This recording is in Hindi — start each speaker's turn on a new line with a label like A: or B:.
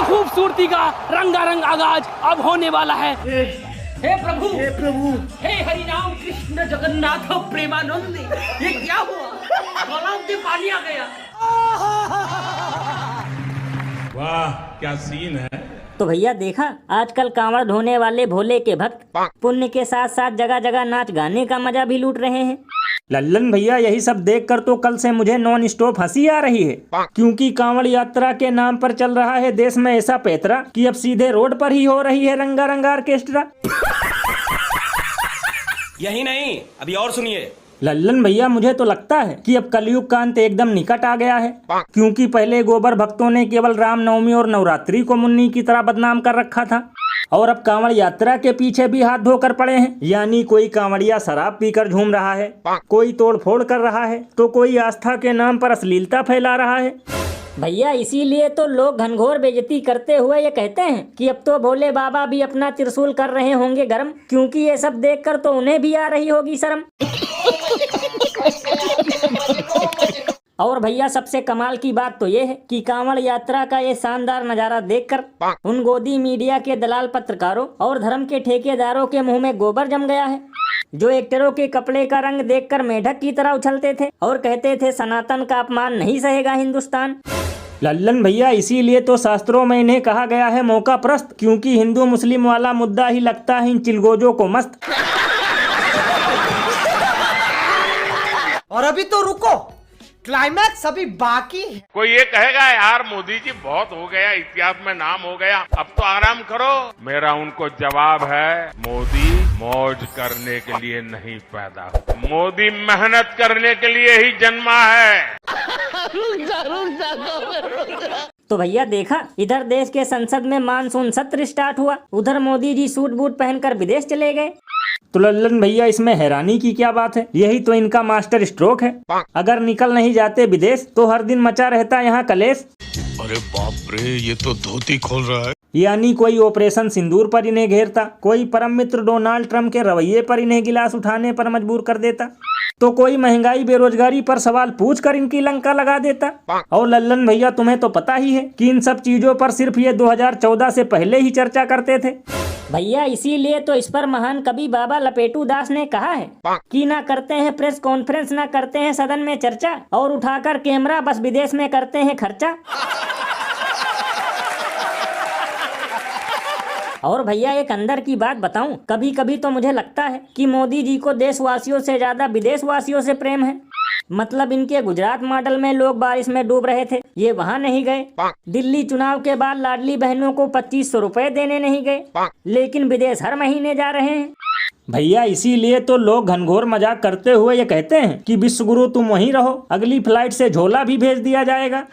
A: खूबसूरती का रंगारंग आगाज अब होने वाला है।
B: हे प्रभु, हे प्रभु, हे हरिनाम कृष्ण जगन्नाथ प्रेमानंद, ये क्या हुआ? तालाब में पानी आ गया।
C: वाह क्या सीन है।
D: तो भैया देखा, आजकल कांवड़ ढोने वाले भोले के भक्त पुण्य के साथ साथ जगह जगह नाच गाने का मजा भी लूट रहे हैं।
E: लल्लन भैया यही सब देखकर तो कल से मुझे नॉन स्टॉप हंसी आ रही है, क्योंकि कांवड़ यात्रा के नाम पर चल रहा है देश में ऐसा पैतरा कि अब सीधे रोड पर ही हो रही है रंगारंग ऑर्केस्ट्रा।
F: यही नहीं, अभी और सुनिए।
E: लल्लन भैया मुझे तो लगता है कि अब कलयुग का अंत एकदम निकट आ गया है, क्योंकि पहले गोबर भक्तों ने केवल रामनवमी और नवरात्रि को मुन्नी की तरह बदनाम कर रखा था, और अब कांवड़ यात्रा के पीछे भी हाथ धोकर पड़े हैं। यानी कोई कांवड़िया शराब पीकर झूम रहा है, कोई तोड़फोड़ कर रहा है, तो कोई आस्था के नाम पर अश्लीलता फैला रहा है।
D: भैया इसीलिए तो लोग घनघोर बेइज्जती करते हुए ये कहते हैं कि अब तो भोले बाबा भी अपना त्रिशूल कर रहे होंगे गरम, क्योंकि ये सब देखकर तो उन्हें भी आ रही होगी शर्म। और भैया सबसे कमाल की बात तो ये है कि कांवड़ यात्रा का ये शानदार नजारा देखकर उन गोदी मीडिया के दलाल पत्रकारों और धर्म के ठेकेदारों के मुंह में गोबर जम गया है, जो एक्टरों के कपड़े का रंग देखकर मेढक की तरह उछलते थे और कहते थे सनातन का अपमान नहीं सहेगा हिंदुस्तान।
E: लल्लन भैया इसीलिए तो शास्त्रों में इन्हें कहा गया है मौका प्रस्त, क्योंकि हिंदू मुस्लिम वाला मुद्दा ही लगता है इन चिलगोजों को मस्त।
B: और अभी तो रुको, क्लाइमैक्स अभी बाकी है।
C: कोई ये कहेगा यार मोदी जी बहुत हो गया, इतिहास में नाम हो गया, अब तो आराम करो। मेरा उनको जवाब है, मोदी मौज करने के लिए नहीं पैदा हुआ, मोदी मेहनत करने के लिए ही जन्मा है।
D: तो भैया देखा, इधर देश के संसद में मानसून सत्र स्टार्ट हुआ, उधर मोदी जी सूट बूट पहनकर विदेश चले गए।
E: तो लल्लन भैया इसमें हैरानी की क्या बात है, यही तो इनका मास्टर स्ट्रोक है। अगर निकल नहीं जाते विदेश तो हर दिन मचा रहता यहाँ कलेश।
G: अरे बाप रे, ये तो धोती खोल रहा है।
E: यानी कोई ऑपरेशन सिंदूर पर इन्हें घेरता, कोई परम मित्र डोनाल्ड ट्रंप के रवैये पर इन्हें गिलास उठाने पर मजबूर कर देता, तो कोई महंगाई बेरोजगारी पर सवाल पूछकर इनकी लंका लगा देता। और लल्लन भैया तुम्हें तो पता ही है कि इन सब चीजों पर सिर्फ ये 2014 से पहले ही चर्चा करते थे।
D: भैया इसीलिए तो इस पर महान कवि बाबा लपेटू दास ने कहा है कि ना करते हैं प्रेस कॉन्फ्रेंस, ना करते हैं सदन में चर्चा, और उठाकर कैमरा बस विदेश में करते हैं खर्चा। और भैया एक अंदर की बात बताऊं, कभी कभी तो मुझे लगता है कि मोदी जी को देशवासियों से ज्यादा विदेशवासियों से प्रेम है। मतलब इनके गुजरात मॉडल में लोग बारिश में डूब रहे थे, ये वहाँ नहीं गए। दिल्ली चुनाव के बाद लाडली बहनों को 2500 रुपए देने नहीं गए, लेकिन विदेश हर महीने जा रहे हैं।
E: भैया इसीलिए तो लोग घनघोर मजाक करते हुए ये कहते हैं कि विश्व गुरु तुम वहीं रहो, अगली फ्लाइट से झोला भी भेज दिया जाएगा।